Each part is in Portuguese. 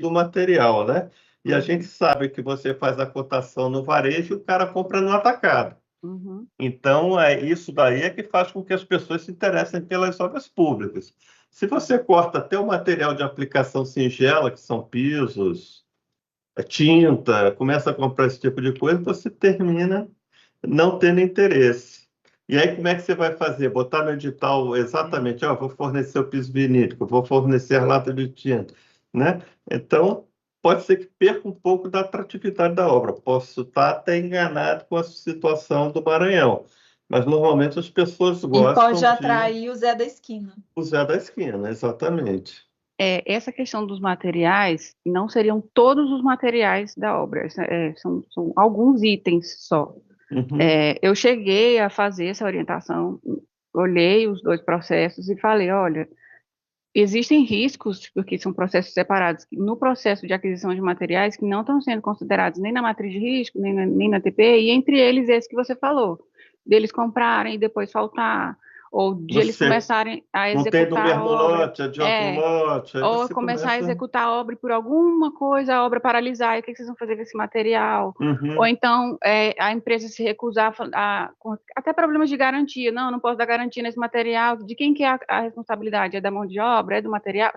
do material, né? E a gente sabe que você faz a cotação no varejo e o cara compra no atacado. Uhum. Então, isso daí é que faz com que as pessoas se interessem pelas obras públicas. Se você corta até o material de aplicação singela, que são pisos, tinta, começa a comprar esse tipo de coisa, você termina não tendo interesse. E aí, como é que você vai fazer? Botar no edital exatamente, ó, vou fornecer o piso vinílico, vou fornecer a lata de tinta, né? Então, pode ser que perca um pouco da atratividade da obra. Posso estar até enganado com a situação do Maranhão, mas normalmente as pessoas E pode gostam de atrair o Zé da esquina. usar da esquina, exatamente. Essa questão dos materiais, não seriam todos os materiais da obra, são alguns itens só. Uhum. Eu cheguei a fazer essa orientação, olhei os dois processos e falei, olha, existem riscos, porque são processos separados, no processo de aquisição de materiais que não estão sendo considerados nem na matriz de risco, nem na TP, e entre eles esse que você falou, deles comprarem e depois faltar, ou de eles Você começarem a não tem do executar a mesmo obra, lote, é de outro lote, aí ou você começar a começa. executar a obra e por alguma coisa a obra paralisar, e o que vocês vão fazer com esse material? Ou Uhum. então a empresa se recusar até problemas de garantia, não posso dar garantia nesse material, de quem que é a responsabilidade? É da mão de obra, é do material?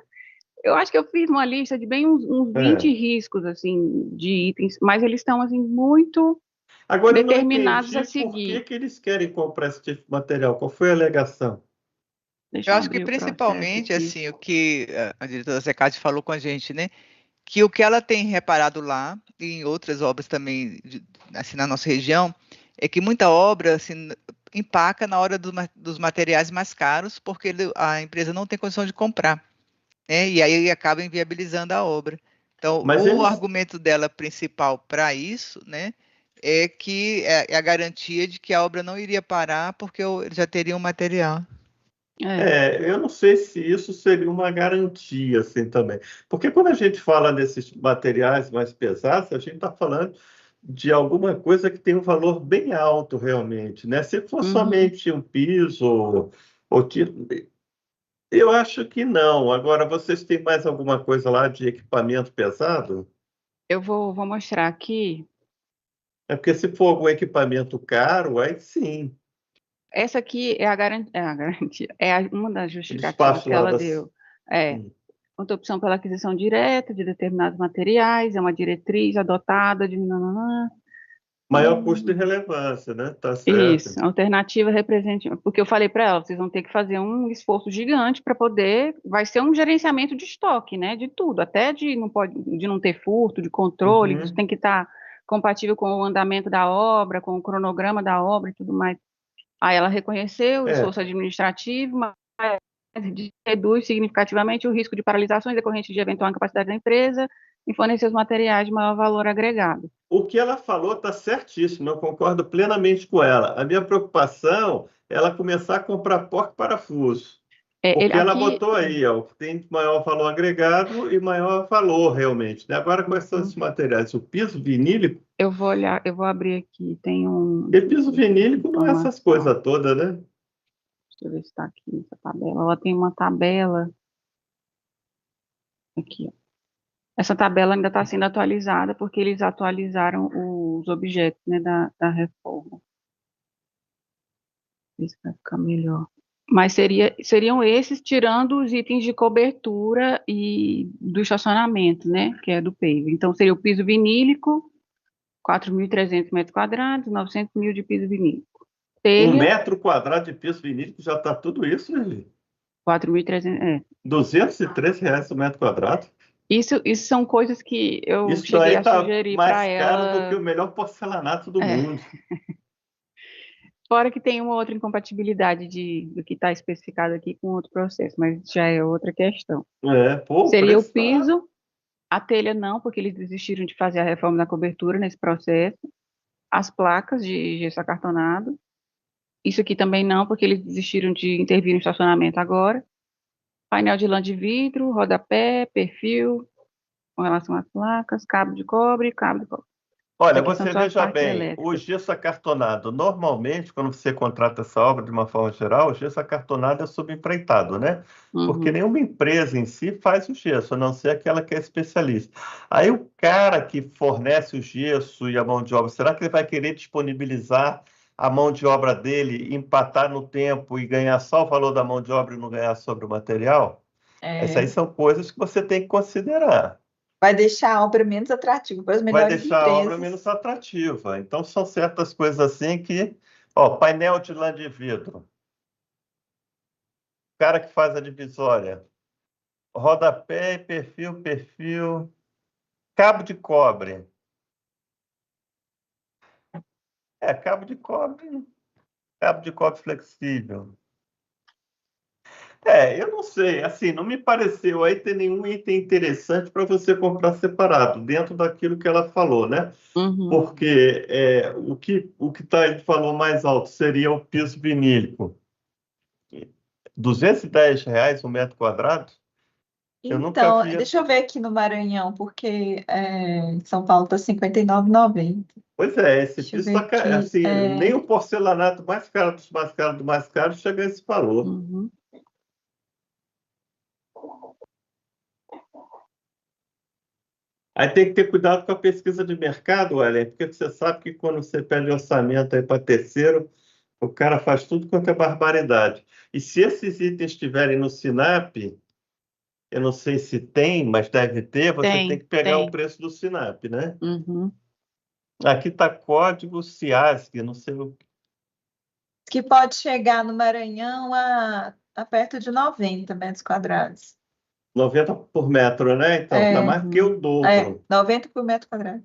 Eu acho que eu fiz uma lista de bem uns 20 É. riscos, assim, de itens, mas eles estão, assim, muito Agora, eu não determinados a entendi por que seguir. que eles querem comprar esse tipo de material. Qual foi a alegação? Deixa Eu eu acho que abrir o processo principalmente, aqui. assim, o que a diretora Zecate falou com a gente, né? Que o que ela tem reparado lá, e em outras obras também, assim, na nossa região, é que muita obra, assim, empaca na hora dos materiais mais caros, porque a empresa não tem condição de comprar, né? E aí acaba inviabilizando a obra. Então, Mas o eles. argumento dela principal para isso, né, é que é a garantia de que a obra não iria parar porque ele já teria um material. Eu não sei se isso seria uma garantia, assim, também. Porque quando a gente fala desses materiais mais pesados, a gente está falando de alguma coisa que tem um valor bem alto, realmente, né? Se for Uhum. somente um piso eu acho que não. Agora, vocês têm mais alguma coisa lá de equipamento pesado? Eu vou mostrar aqui. É porque se for algum equipamento caro, aí sim. Essa aqui é a garantia, uma das O justificativas despacho que lá ela das. deu. É, Hum. opção pela aquisição direta de determinados materiais, é uma diretriz adotada de nananã. Maior custo e relevância, né? Tá certo. Isso, alternativa representa, porque eu falei para ela, vocês vão ter que fazer um esforço gigante para poder, vai ser um gerenciamento de estoque, né, de tudo, até de não ter furto, de controle, isso Uhum. tem que estar compatível com o andamento da obra, com o cronograma da obra e tudo mais. Aí ela reconheceu o É, esforço administrativo, mas reduz significativamente o risco de paralisações decorrentes de eventual incapacidade da empresa em fornecer os materiais de maior valor agregado. o que ela falou está certíssimo, eu concordo plenamente com ela. A minha preocupação é ela começar a comprar porco-parafuso, porque ela Aqui, botou aí, ó, que tem maior valor agregado e maior valor, realmente, né? Agora, quais são esses materiais? O piso vinílico? eu vou olhar, eu vou abrir aqui, tem E piso essa vinílico não é essas informação. coisas todas, né? Deixa eu ver se está aqui nessa tabela. Ela tem uma tabela aqui, ó. Essa tabela ainda está sendo atualizada porque eles atualizaram os objetos, né, da reforma. Ver se vai ficar melhor. Mas seriam esses, tirando os itens de cobertura e do estacionamento, né, que é do PEIV. Então, seria o piso vinílico, 4.300 metros quadrados, 900 mil de piso vinílico. Um Telha, metro quadrado de piso vinílico já está tudo isso, Lili? 4.300, R$ 213 o metro quadrado? Isso são coisas que eu Isso daí cheguei a está sugerir para mais caro do que ela. o melhor porcelanato do É, mundo. fora que tem uma outra incompatibilidade do que está especificado aqui com outro processo, mas já é outra questão. Pô, o Seria o preço está. piso, a telha não, porque eles desistiram de fazer a reforma da cobertura nesse processo. As placas de gesso acartonado, isso aqui também não, porque eles desistiram de intervir no estacionamento agora. Painel de lã de vidro, rodapé, perfil, com relação às placas, cabo de cobre, cabo de cobre. Olha, Aqui são você só as veja partes bem, o elétricas. gesso acartonado, normalmente, quando você contrata essa obra de uma forma geral, o gesso acartonado é subempreitado, né? Porque Uhum. nenhuma empresa em si faz o gesso, a não ser aquela que é especialista. Aí o cara que fornece o gesso e a mão de obra, será que ele vai querer disponibilizar a mão de obra dele, empatar no tempo e ganhar só o valor da mão de obra e não ganhar sobre o material? Essas aí É, são coisas que você tem que considerar. vai deixar a obra menos atrativa para as Vai melhores deixar a obra menos empresas. atrativa. Então, são certas coisas assim que, ó, painel de lã de vidro, o cara que faz a divisória, rodapé e perfil, perfil, cabo de cobre. Cabo de cobre flexível. Eu não sei, assim, não me pareceu aí ter nenhum item interessante para você comprar separado, dentro daquilo que ela falou, né? Uhum. Porque ele falou mais alto seria o piso vinílico. R$ 210 um metro quadrado? Eu nunca Então, vi. deixa eu ver aqui no Maranhão, porque em São Paulo está R$ 59,90. Pois é, esse Deixa eu piso ver está aqui. assim, nem o porcelanato mais caro dos mais caros do mais caro chega a esse valor. Uhum. Aí tem que ter cuidado com a pesquisa de mercado, Ellen, porque você sabe que quando você pede orçamento aí para terceiro, o cara faz tudo quanto é barbaridade. E se esses itens estiverem no Sinap, eu não sei se tem, mas deve ter, você tem Tem, que pegar o tem. preço do Sinap, né? Uhum. Aqui está código CIASC, não sei o Que pode chegar no Maranhão a perto de 90 metros quadrados. 90 por metro, né? Então, tá É, mais que Uhum. o dobro. 90 por metro quadrado.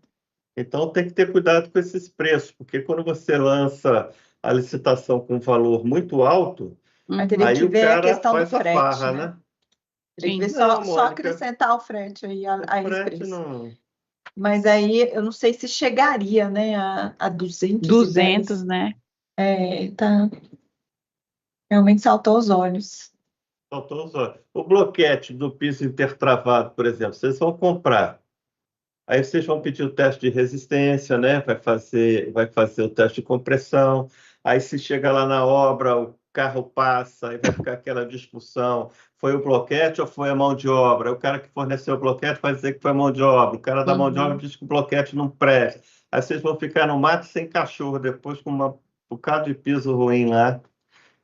Então, tem que ter cuidado com esses preços, porque quando você lança a licitação com um valor muito alto, Aí teria Uhum. aí que o ver a cara questão do faz a frete, farra, né? né? Teria que ver Sim. Não, só Mônica, acrescentar o frete aí o a esse frete preço. não. Mas aí eu não sei se chegaria, né, a 200, 210. né? Tá, realmente saltou os olhos. Faltou só. O bloquete do piso intertravado, por exemplo, vocês vão comprar. Aí vocês vão pedir o teste de resistência, né? Vai fazer o teste de compressão. Aí se chega lá na obra, o carro passa, aí vai ficar aquela discussão. Foi o bloquete ou foi a mão de obra? O cara que forneceu o bloquete vai dizer que foi a mão de obra. O cara da mão de obra Uhum. diz que o bloquete não presta. Aí vocês vão ficar no mato sem cachorro, depois com um bocado de piso ruim lá.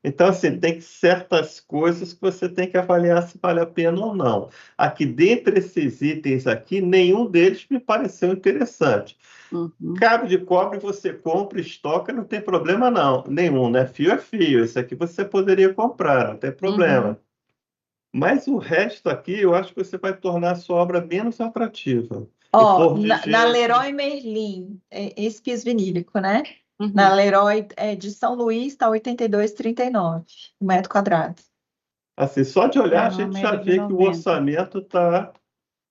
Então, assim, tem certas coisas que você tem que avaliar se vale a pena ou não. Aqui, dentre esses itens aqui, nenhum deles me pareceu interessante. Uhum. Cabo de cobre você compra, estoca, não tem problema não. Nenhum, né? Fio é fio. Esse aqui você poderia comprar, não tem Uhum. problema. Mas o resto aqui, eu acho que você vai tornar a sua obra menos atrativa. O Ó, forro de na gesso, Leroy Merlin, esse piso vinílico, né? Na Uhum. Leroy de São Luís está 82,39 o metro quadrado. assim, só de olhar É a uma gente já média de vê que o 90. orçamento está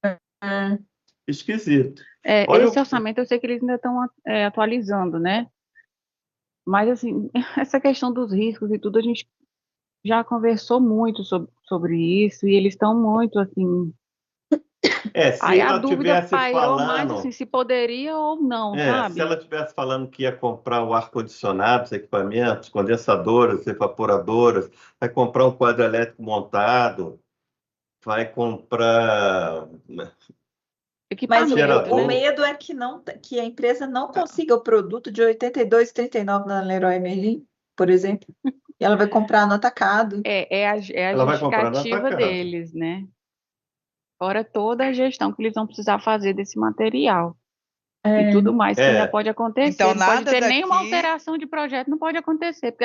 É. esquisito. Olha, Esse orçamento eu sei que eles ainda estão atualizando, né? Mas, assim, essa questão dos riscos e tudo, a gente já conversou muito sobre isso e eles estão muito, assim. se Aí a ela dúvida tivesse pairou mais, assim, falando, se poderia ou não, se ela sabe? tivesse falando que ia comprar o ar-condicionado, os equipamentos, condensadoras, evaporadoras, vai comprar um quadro elétrico montado, vai comprar Mas Equipamento, o né? gerador. medo é que a empresa não consiga o produto de 82,39 na Leroy Merlin, por exemplo, e ela vai comprar no atacado. É a Ela vai comprar no justificativa atacado. deles, né? Fora toda a gestão que eles vão precisar fazer desse material e tudo É, mais que ainda É, pode Então, acontecer. Não pode nada ter nenhuma daqui, alteração de projeto, não pode acontecer, porque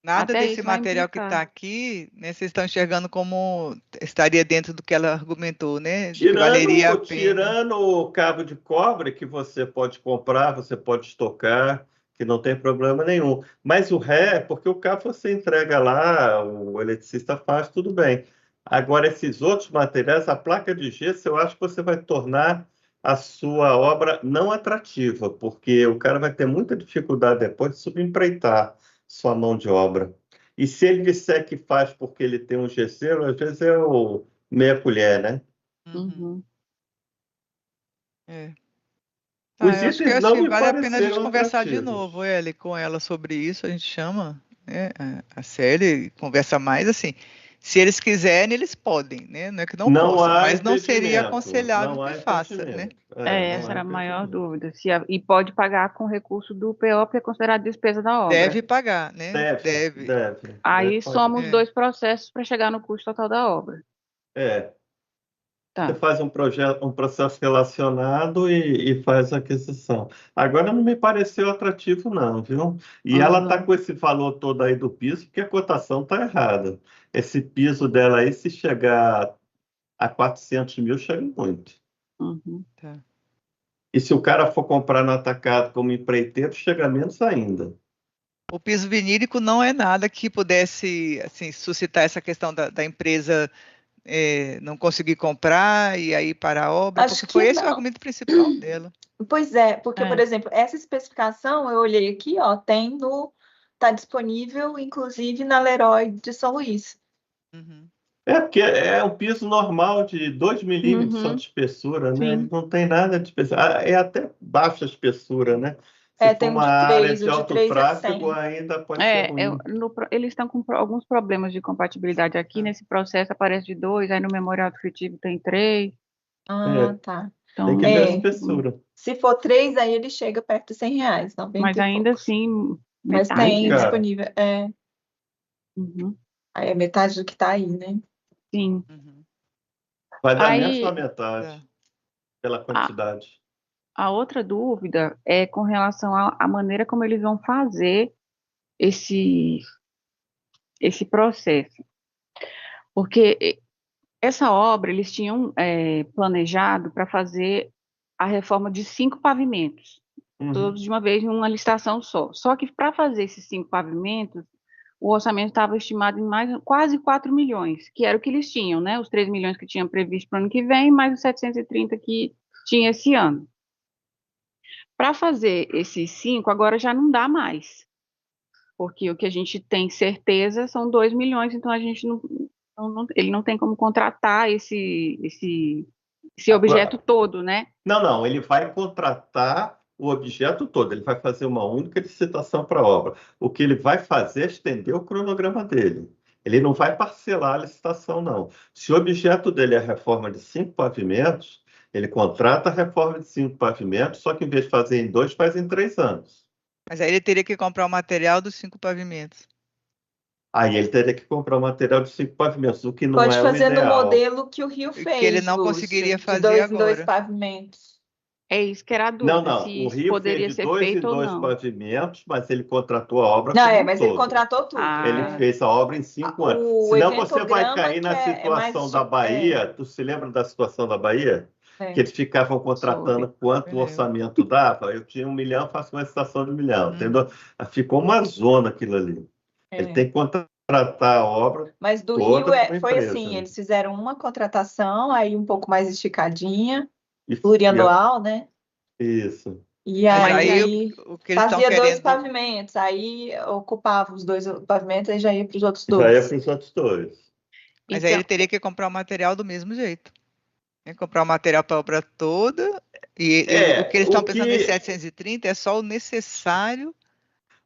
nada até desse isso vai material que está implicar. aqui, né, vocês estão enxergando como estaria dentro do que ela argumentou, né? De que valeria a tirando, pena. tirando o cabo de cobre que você pode comprar, você pode estocar, que não tem problema nenhum. Mas o ré, porque o cabo você entrega lá, o eletricista faz, tudo bem. Agora, esses outros materiais, a placa de gesso, eu acho que você vai tornar a sua obra não atrativa, porque o cara vai ter muita dificuldade depois de subempreitar sua mão de obra. E se ele disser que faz porque ele tem um gesseiro, às vezes é o meia colher, né? Uhum. Uhum. É. Os Eu acho itens acho não que me vale a pena a gente pareceram conversar de atrativos. novo, Eli, com ela sobre isso, a gente chama, né, a Célia, conversa mais, assim, se eles quiserem, eles podem, né, não é que não Não possam, há mas não seria impedimento, aconselhável não que há faça, né? impedimento. Não Essa há era a maior impedimento. dúvida. E pode pagar com recurso do PO, porque é considerado despesa da obra. Deve pagar, né, deve, Deve Aí pagar. soma os é, dois processos para chegar no custo total da obra. É, você Tá. faz um processo relacionado e faz a aquisição. Agora não me pareceu atrativo, não, viu? E ela está Uhum, com esse valor todo aí do piso, porque a cotação está errada. Esse piso dela aí, se chegar a 400 mil, chega muito. uhum. tá. E se o cara for comprar no atacado como empreiteiro, chega menos ainda. O piso vinílico não é nada que pudesse, assim, suscitar essa questão da empresa não conseguir comprar e aí parar a obra, Acho porque foi que esse o não. argumento principal dela. Pois é, porque, por É. exemplo, essa especificação eu olhei aqui, ó, tá disponível, inclusive, na Leroy de São Luís. Uhum. É porque é um piso normal de 2 milímetros só de Uhum, espessura, né? Ele sim. não tem nada de espessura. É até baixa espessura, né? Se É, for tem um uma de área 3, de o de alto 3 é tráfego, 100. ainda pode ser ruim. Eles estão com alguns problemas de compatibilidade aqui. Ah, Nesse processo aparece de 2, aí no memorial descritivo tem 3. Ah, É, tá. tem que Então, ver a É, espessura. se for 3, aí ele chega perto de R$ 100, mas 90 e ainda poucos. assim, Mas Muito metade, tem né? caro. disponível. Uhum, Aí é metade do que tá aí, né? sim. uhum. Vai dar menos da Aí, metade Tá. pela a, quantidade. a outra dúvida é com relação à maneira como eles vão fazer esse, esse processo. Porque essa obra, eles tinham planejado para fazer a reforma de 5 pavimentos, Uhum. todos de uma vez numa licitação só. Só que para fazer esses 5 pavimentos, o orçamento estava estimado em quase 4 milhões, que era o que eles tinham, né? Os 3 milhões que tinham previsto para o ano que vem, mais os 730 que tinha esse ano. Para fazer esses 5, agora já não dá mais, porque o que a gente tem certeza são 2 milhões, então a gente ele não tem como contratar esse objeto todo, né? Não, ele vai contratar o objeto todo, ele vai fazer uma única licitação para a obra. O que ele vai fazer é estender o cronograma dele. Ele não vai parcelar a licitação, não. Se o objeto dele é a reforma de 5 pavimentos, ele contrata a reforma de 5 pavimentos, só que em vez de fazer em 2, faz em 3 anos. Mas aí ele teria que comprar o material dos 5 pavimentos. Aí ele teria que comprar o material de 5 pavimentos, o que não Pode é o fazer no ideal. modelo que o Rio Que ele fez, não conseguiria Lúcio, de fazer 2 em 2 agora. pavimentos. É isso que era a Não, dúvida, não. se O isso Rio fez poderia de ser 2 em feito ou 2 não. pavimentos, mas ele contratou a obra Não, como um mas ele todo. contratou tudo. Ele Ah, fez a obra em 5 anos. O Senão você vai eventograma cair que na é situação mais. da Bahia. Tu se lembra da situação da Bahia? Que É, eles ficavam contratando soube. quanto Eu o lembro. orçamento dava. Eu tinha 1 milhão, faço uma estação de 1 milhão, entendeu? Uhum. Ficou uma zona aquilo ali. Ele é. tem que contratar a obra Mas do Rio toda para uma foi empresa, assim, né? eles fizeram uma contratação, aí um pouco mais esticadinha, E, e a- plurianual, né? isso. E Mas Mas aí aí o que eles estão fazia 2 querendo. pavimentos, aí ocupava os 2 pavimentos, aí já ia para os outros Já é 2. para os outros dois. Mas aí então, ele teria que comprar o material do mesmo jeito. Né? Comprar o material para a obra toda. E o que eles estão O pensando em que 730 é só o necessário.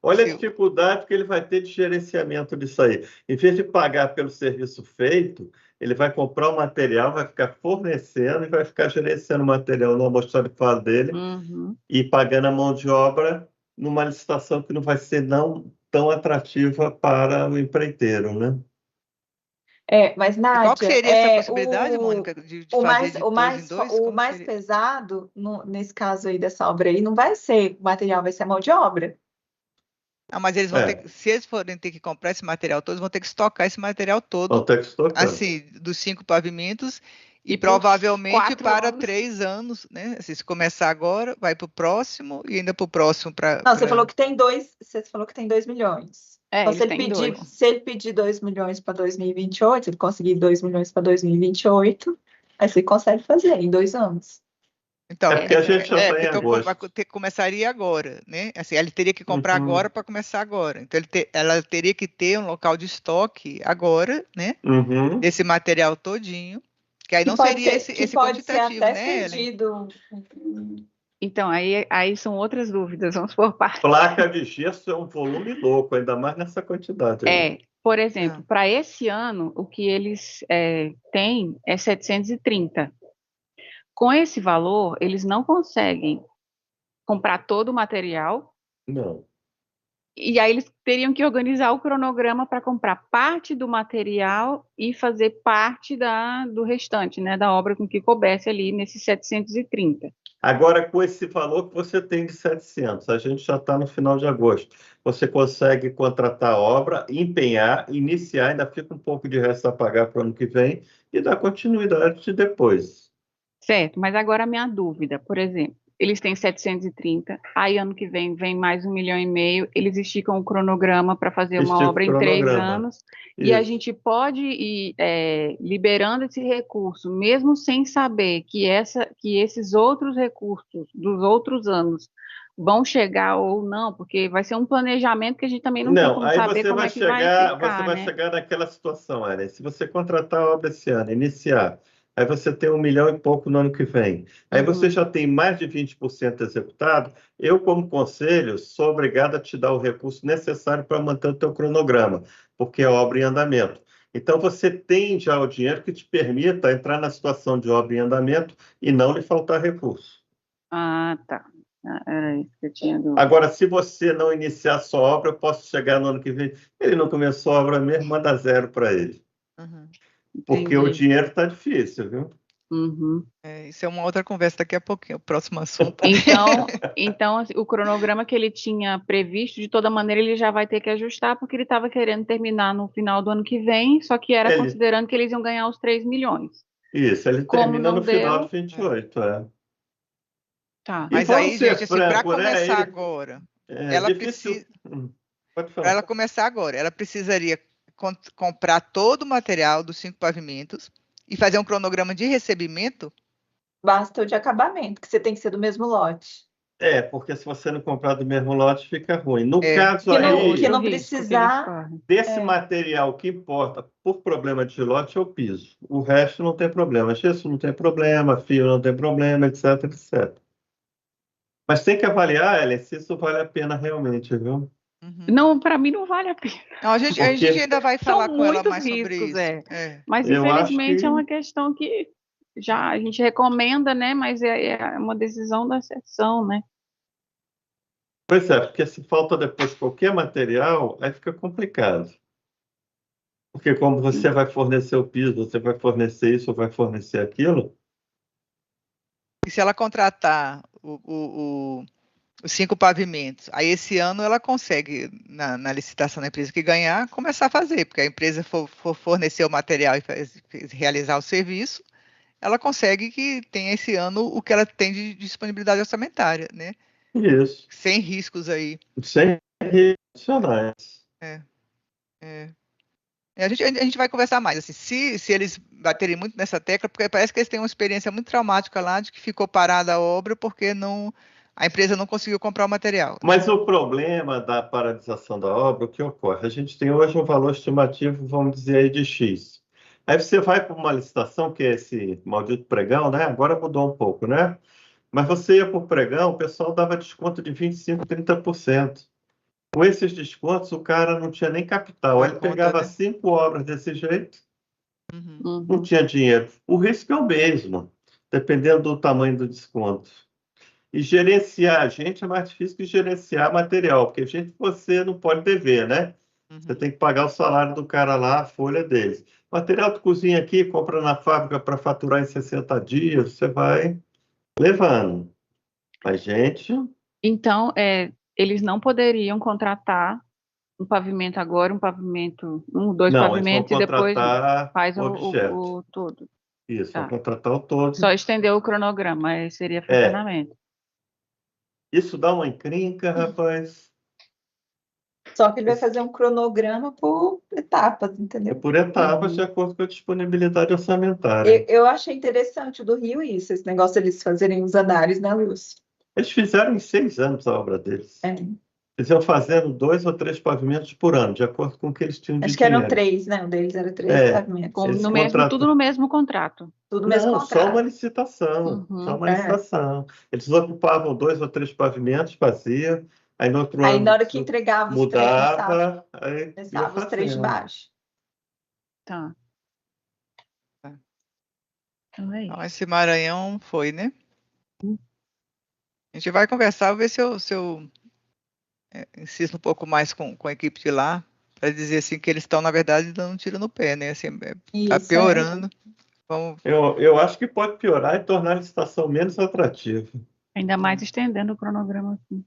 Olha a Se, dificuldade que ele vai ter de gerenciamento disso aí. Em vez de pagar pelo serviço feito, ele vai comprar o material, vai ficar fornecendo e vai ficar gerenciando o material no almoxarifado dele uhum. e pagando a mão de obra numa licitação que não vai ser não tão atrativa para o empreiteiro, né? Mas e qual que Nádia, seria essa possibilidade, Mônica, de fazer de dois em dois? o Como mais seria? pesado nesse caso aí dessa obra aí não vai ser o material, vai ser a mão de obra. Ah, mas eles vão ter, É, se eles forem ter que comprar esse material todo, eles vão ter que estocar esse material vão todo, ter que estocar. assim, dos 5 pavimentos, e E por provavelmente 4 para anos. 3 anos, né? Assim, se começar agora, vai para o próximo e ainda para o próximo para. Não, você falou que tem 2 milhões. Então, Eles têm 2. se ele pedir 2 milhões para 2028, ele conseguir 2 milhões para 2028, aí você consegue fazer em 2 anos. É Então, porque a gente já está em então agosto. começaria agora, né? Assim, ele teria que comprar agora Uhum, para começar agora. Então, ela teria que ter um local de estoque agora, né? uhum, Desse material todinho. Que aí Que não pode seria ser, que esse pode ser quantitativo, até né, Ellen? cedido. Então, aí são outras dúvidas, vamos por partes. Placa de gesso é um volume louco, ainda mais nessa quantidade aí. Por Ah, exemplo, para esse ano, o que eles têm é 730. Com esse valor, eles não conseguem comprar todo o material, Não. e aí eles teriam que organizar o cronograma para comprar parte do material e fazer parte do restante, né, da obra com que coubesse ali nesses 730. Agora, com esse valor que você tem de 700, a gente já está no final de agosto. Você consegue contratar a obra, empenhar, iniciar, ainda fica um pouco de resto a pagar para o ano que vem e dar continuidade depois. Certo, mas agora a minha dúvida, por exemplo, eles têm 730, aí ano que vem mais 1,5 milhão, eles esticam o cronograma para fazer uma Estica o obra em 3 cronograma. anos, e a Isso. gente pode ir liberando esse recurso, mesmo sem saber que esses outros recursos dos outros anos vão chegar ou não, porque vai ser um planejamento que a gente também não tem Não, como aí saber você como vai é que vai chegar, você ficar, vai né? chegar naquela situação, Ellen. Se você contratar a obra esse ano, iniciar, aí você tem 1 milhão e pouco no ano que vem. Aí você Uhum. já tem mais de 20% executado. Eu, como conselho, sou obrigado a te dar o recurso necessário para manter o teu cronograma, porque é obra em andamento. Então, você tem já o dinheiro que te permita entrar na situação de obra em andamento e não lhe faltar recurso. Ah, tá. Era isso que eu tinha dúvida. Agora, se você não iniciar a sua obra, eu posso chegar no ano que vem. Ele não começou a obra mesmo, manda zero para ele. Uhum. Porque o Entendi. dinheiro está difícil, viu? Uhum. Isso é uma outra conversa daqui a pouquinho, o próximo assunto. Então, assim, o cronograma que ele tinha previsto, de toda maneira, ele já vai ter que ajustar, porque ele estava querendo terminar no final do ano que vem, só que era Ele, considerando que eles iam ganhar os 3 milhões. isso, ele Como termina no não final de deu, 28, é. tá. E Mas vamos aí, ser gente, assim, para franco, né? começar Ele agora, é ela difícil. precisa, Pode para falar. ela começar agora, ela precisaria comprar todo o material dos 5 pavimentos e fazer um cronograma de recebimento. Basta o de acabamento, que você tem que ser do mesmo lote. É, porque se você não comprar do mesmo lote, fica ruim. No É, caso Que não, É que aí, outro não risco que eles precisar. correm. desse É, material, o que importa por problema de lote é o piso. O resto não tem problema. Gesso não tem problema, fio não tem problema, etc, etc. Mas tem que avaliar, Ellen, se isso vale a pena realmente, viu? uhum. Não, para mim não vale a pena. Não, a gente Porque ainda vai São falar com ela muitos mais sobre riscos, isso. É. Mas eu acho infelizmente é que. uma questão que já a gente recomenda, né? Mas é uma decisão da seção, né? Pois é, porque se falta depois qualquer material, aí fica complicado. Porque como você vai fornecer o piso, você vai fornecer isso, ou vai fornecer aquilo, E se ela contratar os 5 pavimentos, aí esse ano ela consegue, na licitação da empresa que ganhar, começar a fazer, porque a empresa for fornecer o material e realizar o serviço, ela consegue que tenha esse ano o que ela tem de disponibilidade orçamentária, né? isso, Sem riscos aí. sem relacionais. É, é. A gente vai conversar mais, assim, se eles baterem muito nessa tecla, porque parece que eles têm uma experiência muito traumática lá de que ficou parada a obra porque a empresa não conseguiu comprar o material, né? Mas o problema da paralisação da obra, o que ocorre? A gente tem hoje um valor estimativo, vamos dizer aí, de X. Aí você vai para uma licitação, que é esse maldito pregão, né? Agora mudou um pouco, né? Mas você ia por pregão, o pessoal dava desconto de 25%, 30%. Com esses descontos, o cara não tinha nem capital. Dá Aí ele conta, pegava né? 5 obras desse jeito, Uhum. não Uhum. tinha dinheiro. O risco é o mesmo, dependendo do tamanho do desconto. E gerenciar a gente é mais difícil que gerenciar material, porque a gente você não pode dever, né? Você Uhum. tem que pagar o salário do cara lá, a folha deles. Material de cozinha aqui, compra na fábrica para faturar em 60 dias, você vai levando. A gente, Então, eles não poderiam contratar um pavimento agora, dois não, eles vão pavimentos e depois contratar faz o objeto. o todo. Isso, vão Tá. contratar o todo. Só estender o cronograma, aí seria É, funcionamento. isso dá uma encrenca, rapaz. só que ele vai Esse- fazer um cronograma por etapas, É entendeu? por etapas, de Uhum. acordo com a disponibilidade orçamentária. Eu achei interessante do Rio isso, esse negócio deles fazerem os análises, né, Lúcio? Eles fizeram em 6 anos a obra deles. É. Eles iam fazendo 2 ou 3 pavimentos por ano, de acordo com o que eles tinham de Acho que eram dinheiro. 3, né? Um deles era 3 É, pavimentos. eles Tudo no mesmo contrato. Tudo mesmo Não, só uma contrato. licitação, só Uhum. uma licitação. Eles ocupavam 2 ou 3 pavimentos, fazia, aí no outro Aí na ano hora que entregava os 3, mudava, aí ia começava os 3 de fazendo. baixo. Tá. Tá. Então é Então, isso. esse Maranhão foi, né? Hum. A gente vai conversar, ver se eu insisto um pouco mais com a equipe de lá, para dizer assim que eles estão, na verdade, dando um tiro no pé, né? Assim, tá Isso, piorando. Vamos, Eu acho que pode piorar e tornar a licitação menos atrativa. Ainda mais estendendo o cronograma assim.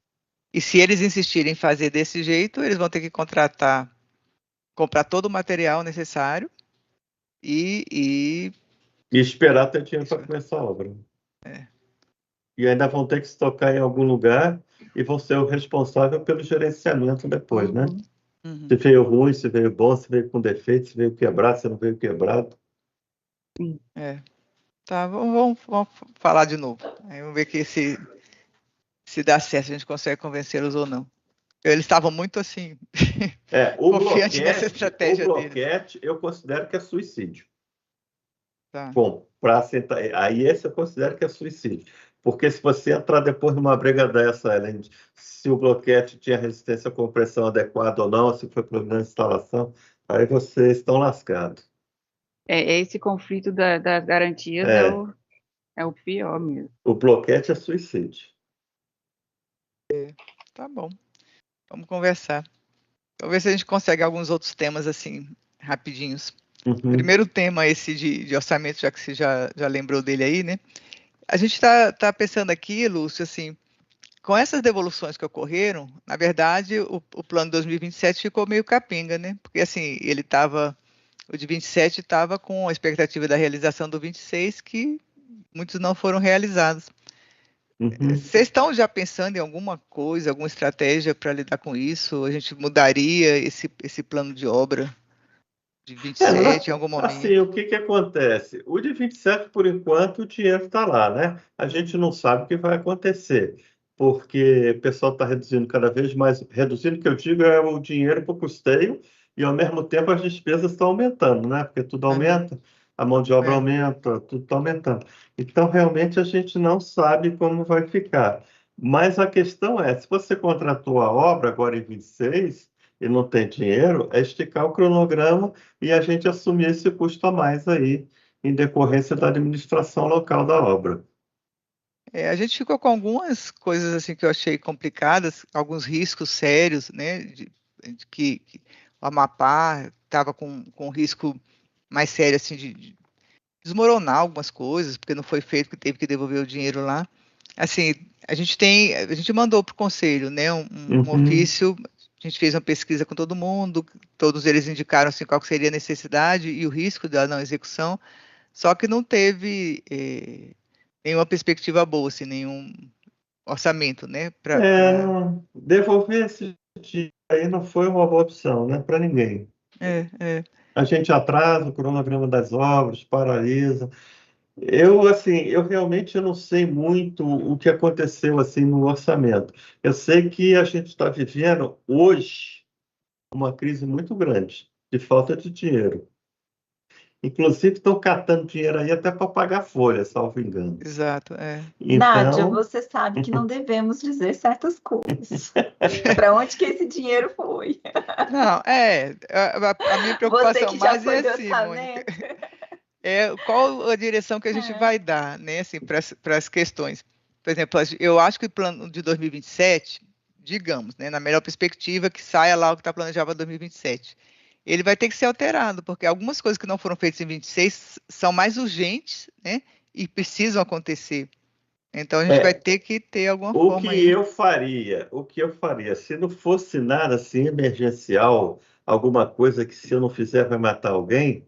e se eles insistirem em fazer desse jeito, eles vão ter que comprar todo o material necessário e E esperar ter dinheiro para começar a obra. É. E ainda vão ter que se tocar em algum lugar e vão ser o responsável pelo gerenciamento depois, né? Uhum. Se veio ruim, se veio bom, se veio com defeito, se veio quebrado, se não veio quebrado. Tá, vamos falar de novo. Aí vamos ver que se dá certo, a gente consegue convencê-los ou não. Eles estavam muito assim, O confiantes nessa bloquete, estratégia deles. eu considero que é suicídio. Tá. Bom, aí esse eu considero que é suicídio. Porque se você entrar depois numa briga dessa, Ellen, se o bloquete tinha resistência à compressão adequada ou não, se foi problema de instalação, aí vocês estão lascados. Esse conflito das garantias é o pior mesmo. O bloquete é suicídio. Tá bom. Vamos conversar. Vamos ver se a gente consegue alguns outros temas assim, rapidinhos. Uhum. Primeiro tema esse de orçamento, já que você já lembrou dele aí, né? A gente tá pensando aqui, Lúcio, assim, com essas devoluções que ocorreram, na verdade, o plano 2027 ficou meio capenga, né? Porque assim, o de 27 estava com a expectativa da realização do 26, que muitos não foram realizados. Uhum. Vocês estão já pensando em alguma coisa, alguma estratégia para lidar com isso? A gente mudaria esse plano de obra de 27 em algum Assim, momento? o que acontece? O de 27, por enquanto, o dinheiro está lá, né? A gente não sabe o que vai acontecer, porque o pessoal está reduzindo cada vez mais. Reduzindo, o que eu digo, é o dinheiro para o custeio, e ao mesmo tempo as despesas estão aumentando, né? Porque tudo Uhum. aumenta, a mão de obra É. aumenta, tudo está aumentando. Então, realmente, a gente não sabe como vai ficar. Mas a questão é, se você contratou a obra agora em 26 e não tem dinheiro, é esticar o cronograma e a gente assumir esse custo a mais aí, em decorrência da administração local da obra. A gente ficou com algumas coisas assim que eu achei complicadas, alguns riscos sérios, né? De que o Amapá estava com um risco mais sério assim de desmoronar algumas coisas, porque não foi feito, que teve que devolver o dinheiro lá. Assim, a gente mandou para o conselho, né, um Uhum. ofício, a gente fez uma pesquisa com todo mundo, todos eles indicaram assim, qual que seria a necessidade e o risco da não execução, só que não teve nenhuma perspectiva boa, assim, nenhum orçamento, né, Devolver esse dinheiro aí não foi uma boa opção, né, para ninguém. é, é. A gente atrasa o cronograma das obras, paralisa. Assim, eu realmente não sei muito o que aconteceu assim no orçamento. Eu sei que a gente está vivendo hoje uma crise muito grande de falta de dinheiro. Inclusive, estão catando dinheiro aí até para pagar folha, salvo engano. Exato, Nádia, Então, você sabe que não devemos dizer certas coisas. Para onde que esse dinheiro foi? Não, a minha Você preocupação que já mais foi é do assim, Mônica, orçamento. qual a direção que a gente vai dar, né, assim, para as questões. Por exemplo, eu acho que o plano de 2027, digamos, né, na melhor perspectiva, que saia lá o que está planejado para 2027, ele vai ter que ser alterado, porque algumas coisas que não foram feitas em 26 são mais urgentes, né, e precisam acontecer. Então a gente vai é, ter que ter alguma o forma que aí. eu faria, se não fosse nada assim emergencial, alguma coisa que se eu não fizer vai matar alguém,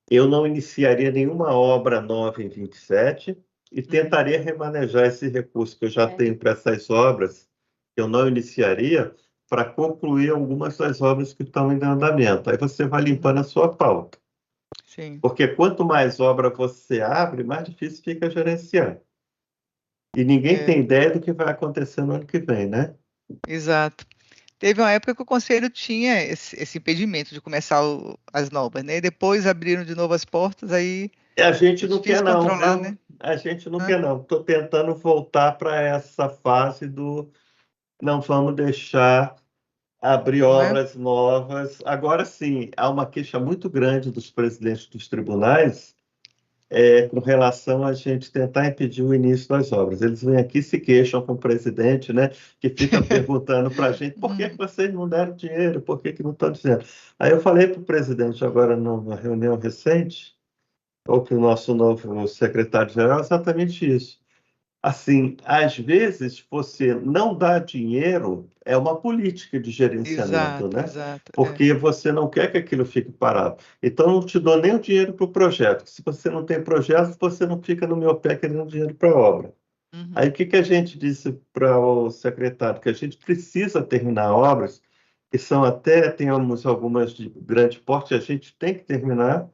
eu não iniciaria nenhuma obra nova em 27 e tentaria remanejar esse recurso que eu já tenho para essas obras, que eu não iniciaria, para concluir algumas das obras que estão em andamento. Aí você vai limpando a sua pauta. Sim. Porque quanto mais obra você abre, mais difícil fica gerenciar. E ninguém tem ideia do que vai acontecer no ano que vem, né? Exato. Teve uma época que o conselho tinha esse impedimento de começar as novas, né? E depois abriram de novo as portas, aí E a gente é não quer difícil não, controlar, viu? né? A gente não Hã? quer não. Estou tentando voltar para essa fase do não vamos deixar abrir Não é? obras novas. Agora sim, há uma queixa muito grande dos presidentes dos tribunais com relação a gente tentar impedir o início das obras. Eles vêm aqui e se queixam com o presidente, né, que fica perguntando para a gente por que que Hum, vocês não deram dinheiro, por que que não estão dizendo. Aí eu falei para o presidente agora numa reunião recente, ou para o nosso novo secretário-geral, exatamente isso. Assim, às vezes você não dá dinheiro é uma política de gerenciamento, exato, né? exato. É. Porque você não quer que aquilo fique parado. Então, eu não te dou nem o dinheiro para o projeto. Se você não tem projeto, você não fica no meu pé querendo dinheiro para a obra. Aí, Uhum. o que que a gente disse para o secretário? Que a gente precisa terminar obras, que são até, temos algumas de grande porte, a gente tem que terminar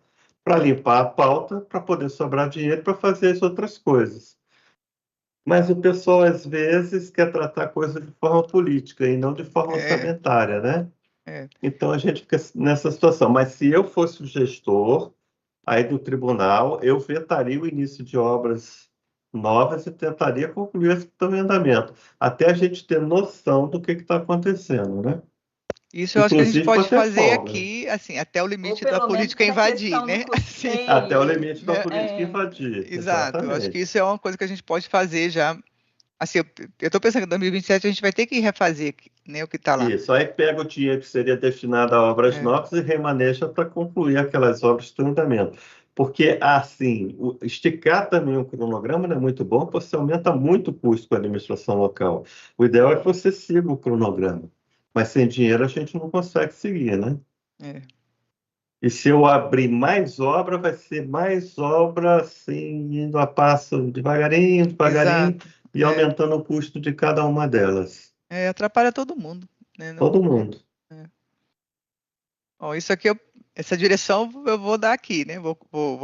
para limpar a pauta, para poder sobrar dinheiro para fazer as outras coisas. Mas o pessoal, às vezes, quer tratar a coisa de forma política e não de forma É, orçamentária, né? é. Então, a gente fica nessa situação. Mas se eu fosse o gestor aí do tribunal, eu vetaria o início de obras novas e tentaria concluir esse andamento, até a gente ter noção do que está acontecendo, né? Isso eu acho que a gente Inclusive para pode ter fazer folga, aqui, assim, até o Ou limite da pelo menos política na invadir, questão do né? Assim, até o custeio. limite da né? política É, invadir. Exato. Eu acho que Exatamente. isso é uma coisa que a gente pode fazer já. Assim, eu estou pensando que em 2027 a gente vai ter que refazer, né, o que está lá. Isso, aí pega o dinheiro que seria destinado a obras É. novas e remaneja para concluir aquelas obras que estão em andamento. Porque, assim, esticar também o cronograma não é muito bom, porque você aumenta muito o custo com a administração local. O ideal é que você siga o cronograma. Mas sem dinheiro a gente não consegue seguir, né? É. E se eu abrir mais obra, vai ser mais obra, assim, indo a passo devagarinho, devagarinho, Exato. e É. aumentando o custo de cada uma delas. É, atrapalha todo mundo, né? Todo mundo. É. Ó, isso aqui, essa direção eu vou dar aqui, né? Vou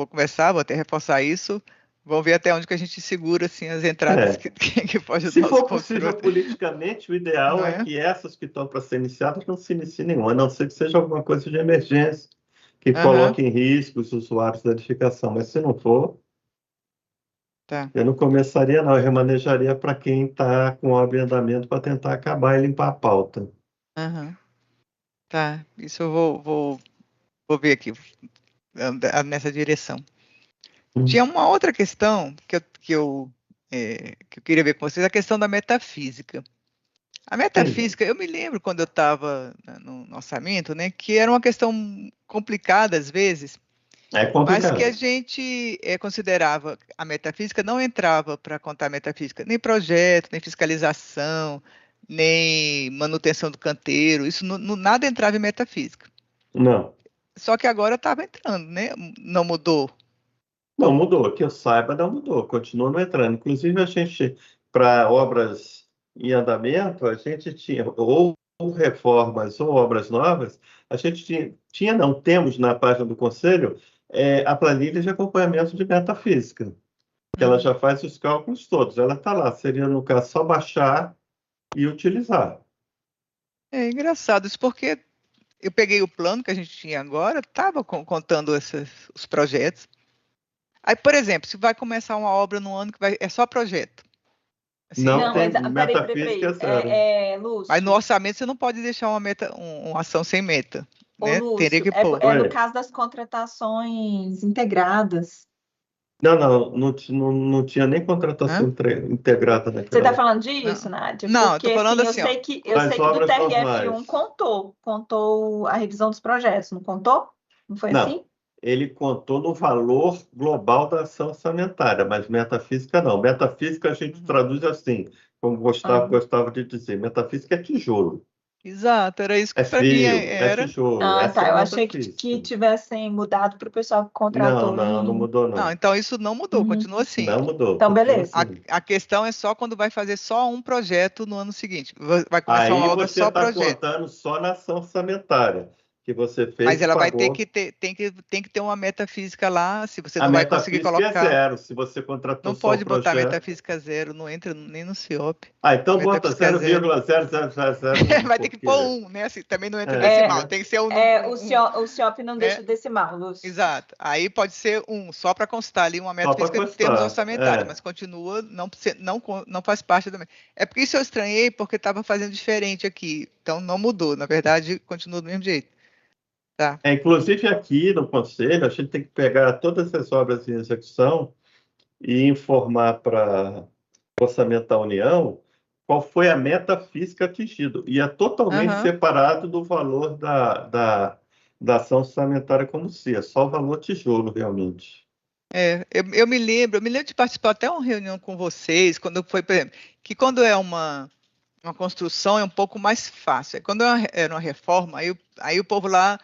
começar, vou até reforçar isso. Vamos ver até onde que a gente segura assim, as entradas É. que pode Se dar os for possível controles, politicamente, o não ideal é é? que essas que estão para ser iniciadas não se iniciem nenhuma, a não ser que seja alguma coisa de emergência que Aham, coloque em risco os usuários da edificação. Mas se não for, tá. eu não começaria, não. Eu remanejaria para quem está com obra em andamento para tentar acabar e limpar a pauta. Aham, tá. Isso eu vou ver aqui, nessa direção. Hum, Tinha uma outra questão que eu queria ver com vocês, a questão da metafísica. A sim, metafísica, eu me lembro quando eu estava no orçamento, né, que era uma questão complicada às vezes, é mas que a complicado. gente considerava a metafísica, não entrava para contar metafísica, nem projeto, nem fiscalização, nem manutenção do canteiro, isso nada entrava em metafísica. Não, Só que agora estava entrando, né? Não mudou. não mudou. Que eu saiba, não mudou. Continua não entrando. Inclusive, a gente, para obras em andamento, a gente tinha, ou reformas ou obras novas, a gente não, temos na página do Conselho a planilha de acompanhamento de metafísica, que ela Uhum. já faz os cálculos todos. Ela está lá. Seria, no caso, só baixar e utilizar. É engraçado isso, porque eu peguei o plano que a gente tinha agora, estava contando os projetos. Aí, por exemplo, se vai começar uma obra no ano que é só projeto, assim, Não Não, mas tem peraí, peraí, metafísica, é peraí. zero. mas no Lúcio, orçamento você não pode deixar uma ação sem meta, ô né? Teria Lúcio, que pôr. é no Oi. caso das contratações integradas. Não, não, não, não tinha nem contratação Hã? integrada Você naquela está época. falando disso, Não, Nádia? não, eu Porque tô falando assim, assim, ó. eu Das sei que do obras TRF1 normais. contou a revisão dos projetos, não contou? Não foi Não, assim? ele contou no valor global da ação orçamentária, mas metafísica não. Metafísica a gente Uhum. traduz assim, como Gustavo Ah, gostava de dizer, metafísica é tijolo, Exato, era isso é que para mim fio, é era. tijolo, essa é tá. a Eu achei que metafísica. tivessem mudado para o pessoal que Não, contratou não, não em. mudou Não, não. então isso não mudou, Uhum. continua assim. Não mudou, Então, continua beleza. A, assim. a questão é só quando vai fazer só um projeto no ano seguinte. Vai começar uma Aí obra você só está projeto. contando só na ação orçamentária, que você fez Mas e ela vai ter pagou. que ter, tem que ter uma metafísica lá, se você A não vai conseguir metafísica é colocar. zero. Se você contratou Não só o pode botar projeto. metafísica zero, não entra nem no CIOP. Então bota Metafísica zero. 0,0001, Vai ter que pôr porque. um, né? Assim, também não entra É, decimal, É, tem que ser um, o um, o CIOP não né? deixa decimal, Lúcio. Exato. Aí pode ser um, só para constar ali uma só para metafísica em termos constar. orçamentários, mas continua, não faz parte também. É porque isso eu estranhei, porque estava fazendo diferente aqui. Então não mudou. Na verdade, continua do mesmo jeito. Tá. Inclusive aqui no Conselho, a gente tem que pegar todas as obras em execução e informar para o Orçamento da União qual foi a meta física atingida. E é totalmente Aham. separado do valor da ação orçamentária como se, é só o valor tijolo, realmente. Eu me lembro de participar até uma reunião com vocês, quando foi, por exemplo, que quando é uma construção é um pouco mais fácil. Quando era uma reforma, aí o povo lá,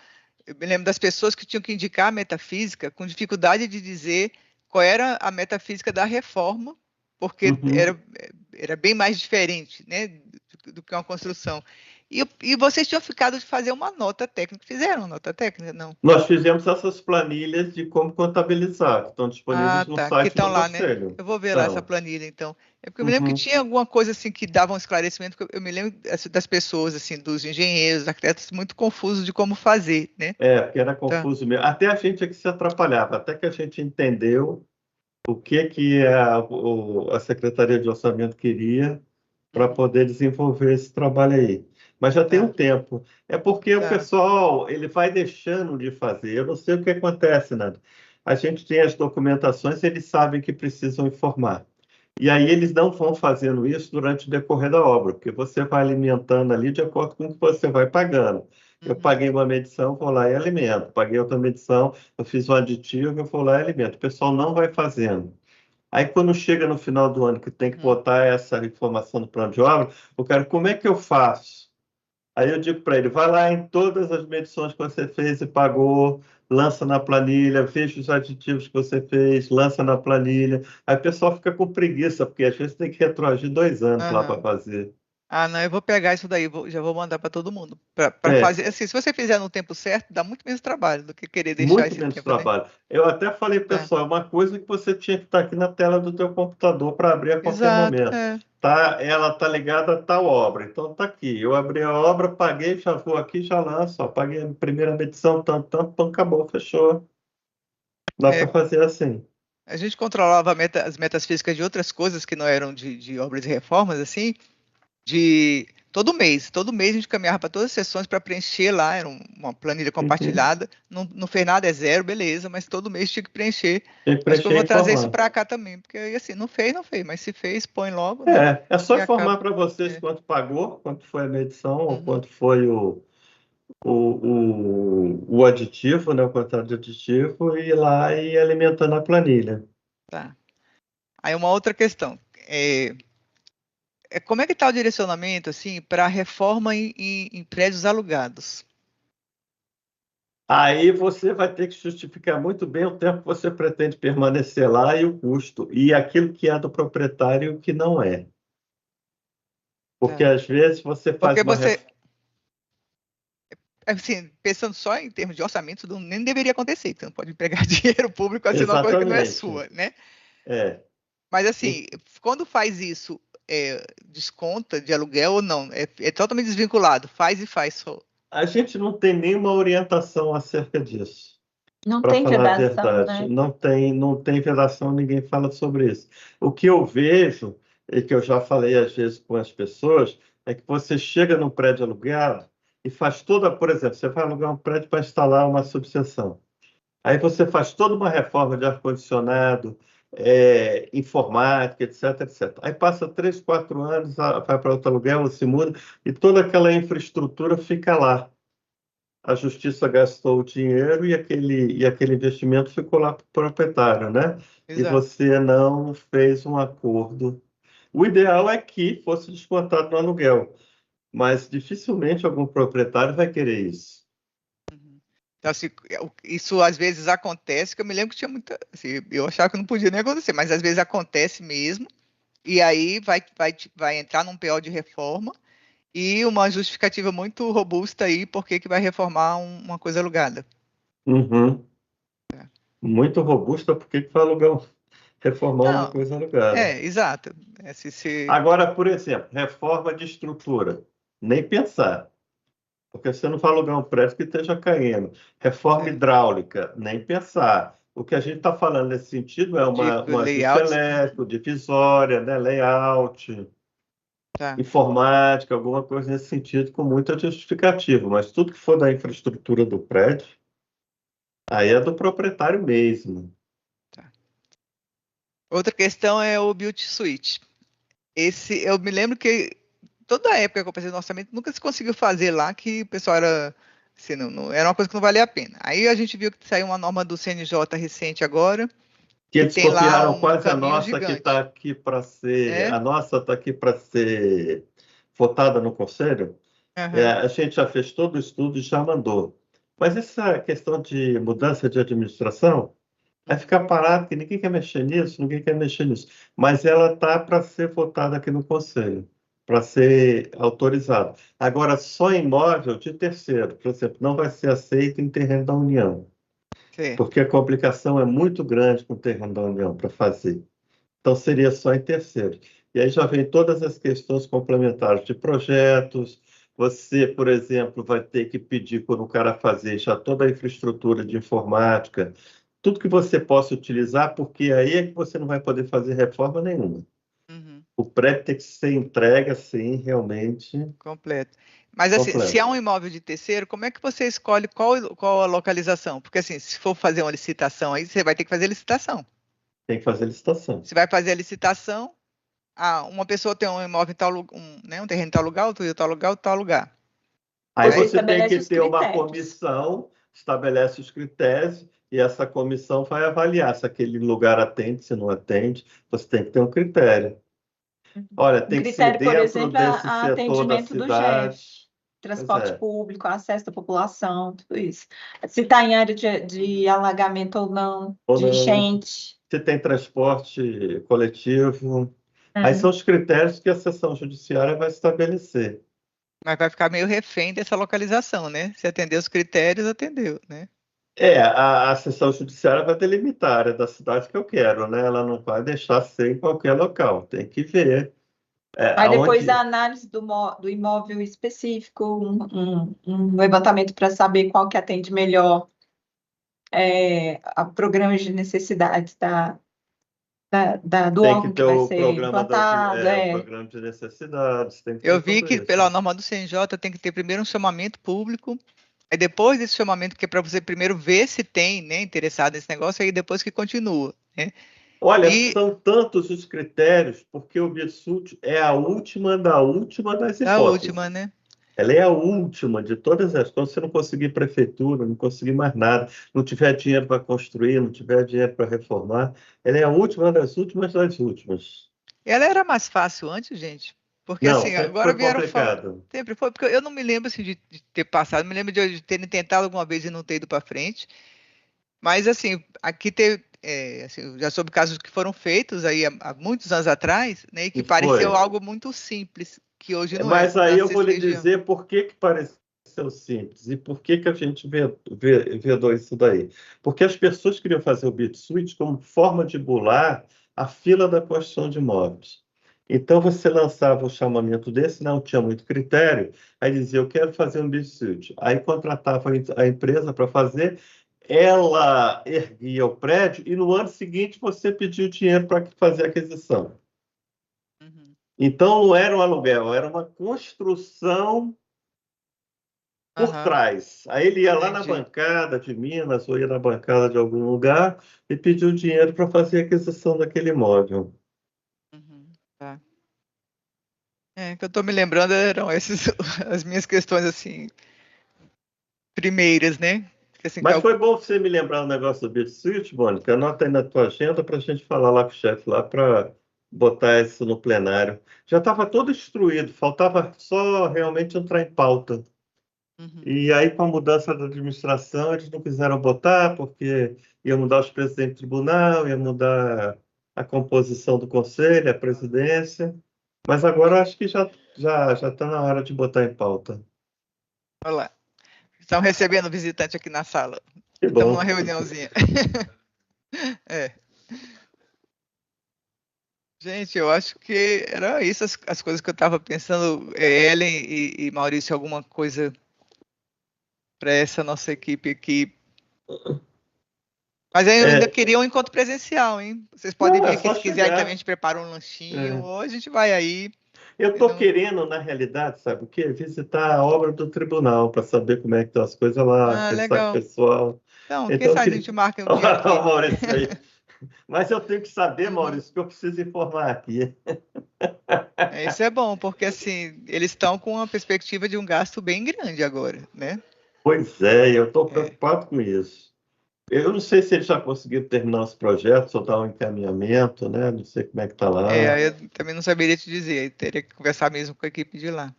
eu me lembro das pessoas que tinham que indicar a metafísica com dificuldade de dizer qual era a metafísica da reforma, porque Uhum. era bem mais diferente, né, do que uma construção. E vocês tinham ficado de fazer uma nota técnica. Fizeram uma nota técnica? Não. Nós fizemos essas planilhas de como contabilizar, que estão disponíveis Ah, no tá. Que site estão do lá, né? Conselho. Eu vou ver lá essa Então, planilha, então. É porque eu me lembro que uhum. tinha alguma coisa assim que dava um esclarecimento. Que eu me lembro das pessoas, assim, dos engenheiros, dos arquitetos, muito confusos de como fazer, né? Porque era Tá. confuso mesmo. Até a gente é que se atrapalhava, até que a gente entendeu o que a Secretaria de Orçamento queria para Uhum. poder desenvolver esse trabalho aí. Mas já tem um Tá, tempo. É porque o tá. pessoal ele vai deixando de fazer. Eu não sei o que acontece, Nando. A gente tem as documentações, eles sabem que precisam informar. E aí eles não vão fazendo isso durante o decorrer da obra, porque você vai alimentando ali de acordo com o que você vai pagando. Eu Uhum. paguei uma medição, vou lá e alimento. Paguei outra medição, eu fiz um aditivo, eu vou lá e alimento. O pessoal não vai fazendo. Aí, quando chega no final do ano, que tem que Uhum. botar essa informação no plano de obra, o cara, como é que eu faço? Aí eu digo para ele, vai lá em todas as medições que você fez e pagou, lança na planilha, veja os aditivos que você fez, lança na planilha. Aí o pessoal fica com preguiça, porque às vezes tem que retroagir 2 anos lá para Aham. fazer. Ah, não, eu vou pegar isso daí, já vou mandar para todo mundo. Para É, fazer assim, se você fizer no tempo certo, dá muito menos trabalho do que querer deixar muito esse menos tempo, né? trabalho. Eu até falei, Tá. pessoal, é uma coisa que você tinha que estar aqui na tela do teu computador para abrir a qualquer Exato, momento. Tá, ela tá ligada a tal obra. Então tá aqui. Eu abri a obra, paguei, já vou aqui, já lanço. Ó, paguei a primeira medição, tanto, tanto, pum, acabou, fechou. Dá para É, fazer assim. a gente controlava as metas físicas de outras coisas que não eram de obras e reformas, assim, de todo mês a gente caminhava para todas as sessões para preencher lá, era uma planilha Uhum. compartilhada, não fez nada, é zero, beleza, mas todo mês tinha que preencher. Tem que Acho que eu preencher e vou trazer isso informar. para cá também, porque aí assim, não fez, mas se fez, põe logo, né? É só E informar acaba. para vocês É. quanto pagou, quanto foi a medição, ou Uhum, quanto foi o aditivo, né, o contrato de aditivo, e ir lá e ir alimentando a planilha. tá. Aí uma outra questão, como é que está o direcionamento assim para reforma em prédios alugados? Aí você vai ter que justificar muito bem o tempo que você pretende permanecer lá e o custo, e aquilo que é do proprietário e o que não é. Porque Tá. às vezes você faz Porque uma você, reforma. assim, pensando só em termos de orçamento, nem deveria acontecer. Então, não pode empregar dinheiro público assim numa coisa que não é Exatamente. sua, né? É. Mas E assim, quando faz isso, desconta de aluguel ou não? É totalmente desvinculado. Faz e faz só. a gente não tem nenhuma orientação acerca disso, Não para tem falar a vedação, verdade. né? Não tem vedação, ninguém fala sobre isso. O que eu vejo, e que eu já falei às vezes com as pessoas, é que você chega num prédio alugado e faz toda, por exemplo, você vai alugar um prédio para instalar uma subseção. Aí você faz toda uma reforma de ar-condicionado, informática, etc, etc. Aí passa 3, 4 anos, vai para outro aluguel, se muda, e toda aquela infraestrutura fica lá. A justiça gastou o dinheiro e aquele investimento ficou lá para o proprietário, né? E Exato. você não fez um acordo. O ideal é que fosse descontado no aluguel, mas dificilmente algum proprietário vai querer isso. Uhum. Então, assim, isso às vezes acontece, que eu me lembro que tinha muita. Assim, eu achava que não podia nem acontecer, mas às vezes acontece mesmo. E aí vai entrar num PO de reforma. e uma justificativa muito robusta aí por que vai reformar uma coisa alugada. Uhum. Muito robusta, por que vai reformar uma Não, coisa alugada? exato. Agora, por exemplo, reforma de estrutura. Nem pensar. Porque você não vai alugar um prédio que esteja caindo. Reforma hidráulica, nem pensar. O que a gente está falando nesse sentido é Tipo, um ajuste layouts. elétrico, divisória, né, layout, Tá. informática, alguma coisa nesse sentido, com muita justificativa. Mas tudo que for da infraestrutura do prédio, aí é do proprietário mesmo. Outra questão é o Build Suite. Eu me lembro que toda a época que eu passei no orçamento, nunca se conseguiu fazer lá, que o pessoal era, assim, era uma coisa que não valia a pena. Aí a gente viu que saiu uma norma do CNJ recente agora, Que que eles tem lá copiaram um quase a caminho nossa que está gigante. aqui para ser. É? A nossa está aqui para ser votada no Conselho. Aham. A gente já fez todo o estudo e já mandou. Mas essa questão de mudança de administração é ficar parado, que ninguém quer mexer nisso, ninguém quer mexer nisso. Mas ela está para ser votada aqui no Conselho, para ser autorizada. Agora, só imóvel de terceiro, por exemplo, não vai ser aceito em terreno da União, Certo. porque a complicação é muito grande com o terreno da União para fazer. Então, seria só em terceiro. E aí já vem todas as questões complementares de projetos. Você, por exemplo, vai ter que pedir para o cara fazer já toda a infraestrutura de informática, tudo que você possa utilizar, porque aí é que você não vai poder fazer reforma nenhuma. Uhum. O prédio tem que ser entregue assim, realmente Completo. Mas assim, se completo. é um imóvel de terceiro, como é que você escolhe qual a localização? Porque assim, se for fazer uma licitação aí, você vai ter que fazer licitação. Tem que fazer licitação. Você vai fazer a licitação, uma pessoa tem um imóvel em tal lugar, um terreno em tal lugar, outro em tal lugar, outro em tal lugar. Aí Você você tem estabelece que os ter uma critérios. comissão, estabelece os critérios, e essa comissão vai avaliar se aquele lugar atende, se não atende. Você tem que ter um critério. Olha, Um tem que ser critério, por dentro exemplo, é desse a setor da atendimento do GEF, cidade. Pois transporte é. público, acesso da população, tudo isso. Se está em área de alagamento ou não, Ou de não, enchente. se tem transporte coletivo. Aí Né? são os critérios que a seção judiciária vai estabelecer. Mas vai ficar meio refém dessa localização, né? Se atender os critérios, atendeu, né? A seção judiciária vai delimitar a área da cidade que eu quero, né? Ela não vai deixar ser em qualquer local. Tem que ver Aí depois a aonde. análise do imóvel específico, um levantamento para saber qual que atende melhor a programas de necessidades do Tem que órgão que ter vai o ser programa implantado. o programa de necessidades, tem que Eu ter vi tudo que isso. pela norma do CNJ tem que ter primeiro um chamamento público, aí depois desse chamamento, que é para você primeiro ver se tem, né, interessado nesse negócio, aí depois que continua, né? Olha, E são tantos os critérios, porque o BISUT é a última da última das a última, hipóteses. né? Ela é a última de todas as. Quando você não conseguir prefeitura, não conseguir mais nada, não tiver dinheiro para construir, não tiver dinheiro para reformar, ela é a última das últimas das últimas. Ela era mais fácil antes, gente, porque Não, assim, sempre agora foi vieram complicado. sempre foi, porque eu não me lembro assim de ter passado, me lembro de terem tentado alguma vez e não ter ido para frente, mas assim, aqui teve, assim, eu já soube casos que foram feitos aí há muitos anos atrás, né, e E que pareceu foi. algo muito simples, que hoje não é, Mas aí na eu vou lhe região. dizer por que que pareceu simples e por que que a gente vedou isso daí. Porque as pessoas queriam fazer o BitSuite como forma de bular a fila da construção de imóveis. Então você lançava um chamamento desse, não tinha muito critério, aí dizia, eu quero fazer um BitSuite. Aí contratava a empresa para fazer, ela erguia o prédio e no ano seguinte você pedia o dinheiro para fazer a aquisição. Uhum. Então, não era um aluguel, era uma construção por Aham, trás. Aí ele ia lá na entendi. bancada de Minas ou ia na bancada de algum lugar e pediu dinheiro para fazer a aquisição daquele imóvel. Uhum, tá. Que eu tô me lembrando eram essas as minhas questões assim primeiras, né? Que, assim, Mas foi bom você me lembrar o negócio do BitSuite, Mônica. Anota aí na tua agenda para a gente falar lá com o chefe lá para botar isso no plenário. Já estava todo instruído, faltava só realmente entrar em pauta. Uhum, E aí, com a mudança da administração, eles não quiseram botar, porque ia mudar os presidentes do tribunal, ia mudar a composição do conselho, a presidência. Mas agora eu acho que já está na hora de botar em pauta. Olha lá. Estão recebendo visitante aqui na sala. Que Estamos bom. numa reuniãozinha. É. Gente, eu acho que era isso as coisas que eu estava pensando. Ellen e Maurício, alguma coisa para essa nossa equipe aqui. Mas eu ainda queria um encontro presencial, hein? Vocês podem Não, é vir aqui só se quiserem chegar. também, a gente prepara um lanchinho, É. ou a gente vai aí. Eu estou querendo, na realidade, sabe o quê? Visitar a obra do tribunal para saber como é que estão as coisas lá, Ah, conversar com o legal. pessoal. Então, quem Então, eu sabe a queria... gente marca um dia aqui. Olha o Maurício aí. Mas eu tenho que saber, Uhum. Maurício, que eu preciso informar aqui. Isso é bom, porque assim, eles estão com uma perspectiva de um gasto bem grande agora, né? Pois é, eu estou É. preocupado com isso. Eu não sei se eles já conseguiram terminar os projetos ou dar um encaminhamento, né? Não sei como é que está lá. Eu também não saberia te dizer, eu teria que conversar mesmo com a equipe de lá.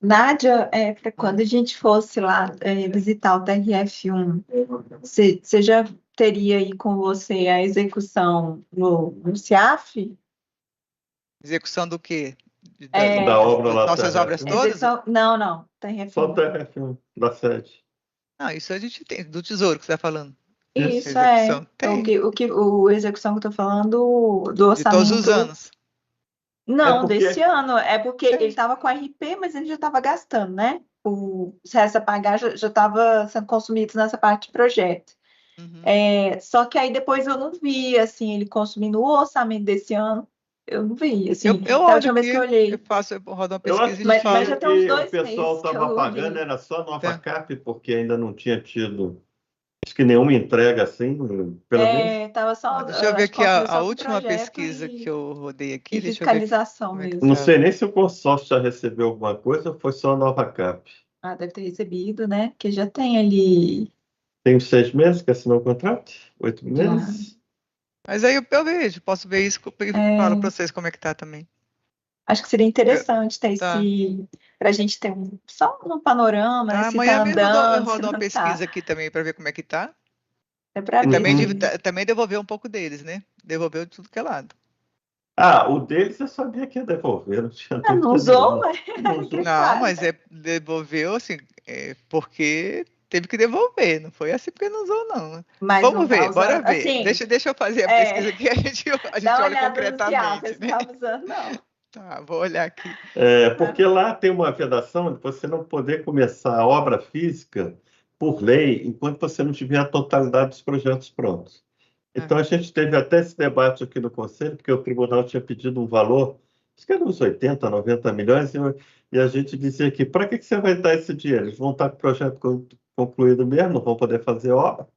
Nádia, para quando a gente fosse lá visitar o TRF1, você já teria aí com você a execução no CIAF? Execução do quê? Da obra lá, nossas obras TRF1? todas? Não, Só o TRF1. TRF1, da sede. Não, isso a gente tem, do tesouro que você está falando. Isso. Isso Execução tem, o execução que eu estou falando do de todos os orçamento. anos. Não, porque- desse ano. É porque Sim. ele estava com RP, mas ele já estava gastando, né? Se essa pagar já estava sendo consumido nessa parte de projeto. Uhum. Só que aí depois eu não vi, assim, ele consumindo o orçamento desse ano. Eu não vi, assim, Eu da olho última vez aqui, que eu olhei. eu rodo uma Eu pesquisa acho e que te o Mas falo. já tem uns que o 2 pessoal meses que estava eu pagando olhei. era só nova Tá. CAP, porque ainda não tinha tido, acho que nenhuma entrega assim, pelo menos. Tava só, Deixa eu ver acho que aqui concluiu a só com última projeto pesquisa que eu rodei aqui. e Deixa eu ver fiscalização como é que mesmo. Não tá. sei nem se o consórcio já recebeu alguma coisa ou foi só nova CAP. Ah, deve ter recebido, né? Porque já tem ali. Tem uns 6 meses que assinou o contrato? 8 Já. meses? Mas aí eu vejo, posso ver isso e falo para vocês como é que tá também. Acho que seria interessante ter Tá. para a gente ter só um panorama, né? Se Amanhã tá mesmo eu andando, se rodo uma não tá. pesquisa aqui também para ver como é que tá. É para E ver também, se. também devolver um pouco deles, né? Devolver de tudo que é lado. O deles eu sabia que ia devolver, não tinha Não dúvida usou, nenhuma. Não usou. que Não, faz. mas devolveu assim, porque teve que devolver, não foi assim porque não usou, não. Mas não Vamos tá ver, bora usando. ver. Assim, Deixa eu fazer a pesquisa aqui, a gente dá uma olha olhada no CIAF, concretamente, se né? tá usando, não. Tá, vou olhar aqui. Porque lá tem uma vedação de você não poder começar a obra física por lei enquanto você não tiver a totalidade dos projetos prontos. Então, a gente teve até esse debate aqui no Conselho, porque o tribunal tinha pedido um valor, acho que era uns 80, 90 milhões, e a gente dizia que para que você vai dar esse dinheiro? Eles vão estar com o projeto concluído mesmo, não vão poder fazer obra.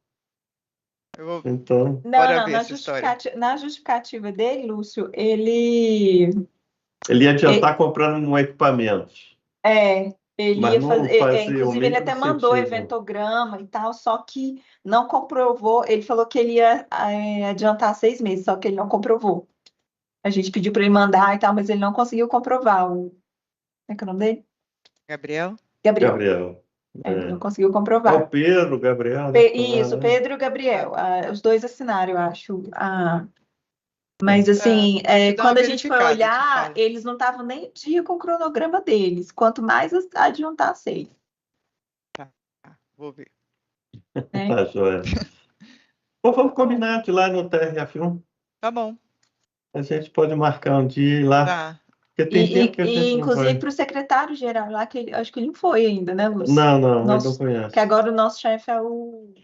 Então, Não, ver essa história. na justificativa dele, Lúcio, ele ia adiantar comprando um equipamento, ele mas ia não fazer, fazia o inclusive ele mínimo até mandou sentido. eventograma e tal, só que não comprovou. Ele falou que ele ia adiantar 6 meses, só que ele não comprovou. A gente pediu para ele mandar e tal, mas ele não conseguiu comprovar. Como é que é o nome dele? Gabriel? Gabriel. Ele não conseguiu É comprovar. o Pedro, o Gabriel, né, que estão lá, Isso, né? Pedro e Gabriel. Os dois assinaram, eu acho. Mas assim, Deixa eu dar uma quando a gente foi verificada, eu te olhar, falo. eles não estavam nem em dia com o cronograma deles, quanto mais adiantar 6. Vou ver. Tá, joia. Ou vamos combinar de ir lá no TRF1. Tá bom. A gente pode marcar um dia e ir lá. Tá. Porque tem tempo que a gente não Inclusive vai. para o secretário-geral lá, que acho que ele não foi ainda, né, Lúcio? Não, ele não conhece. Que agora o nosso chefe é o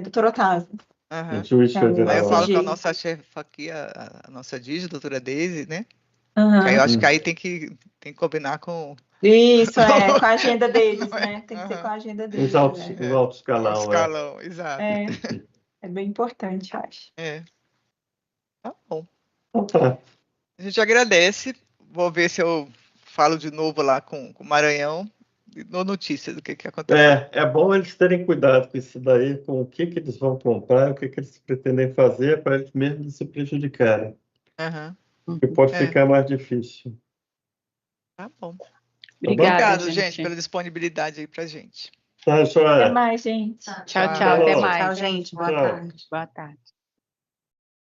Dr. Otávio. Aham. Juiz É o federal. Aí eu falo com a SG. nossa chefe aqui, a nossa Digi, a doutora Daisy, né? Aham. Que aí eu acho que aí tem que combinar com Isso, com a agenda deles, né? Tem que ser com a agenda deles. Os alto escalão. o escalão, exato. É bem importante, eu acho. Tá bom. Então tá. A gente agradece. Vou ver se eu falo de novo lá com o Maranhão e dou notícia do que aconteceu. É bom eles terem cuidado com isso daí, com o que eles vão comprar, o que eles pretendem fazer para eles mesmos se prejudicarem. Aham. Que pode ficar mais difícil. Tá bom. Obrigada, Obrigado, gente, pela disponibilidade aí pra gente. Tá, joia. Até mais, gente. Tchau, Tchau. até mais. Tchau, gente. Boa Tchau. tarde. Boa tarde.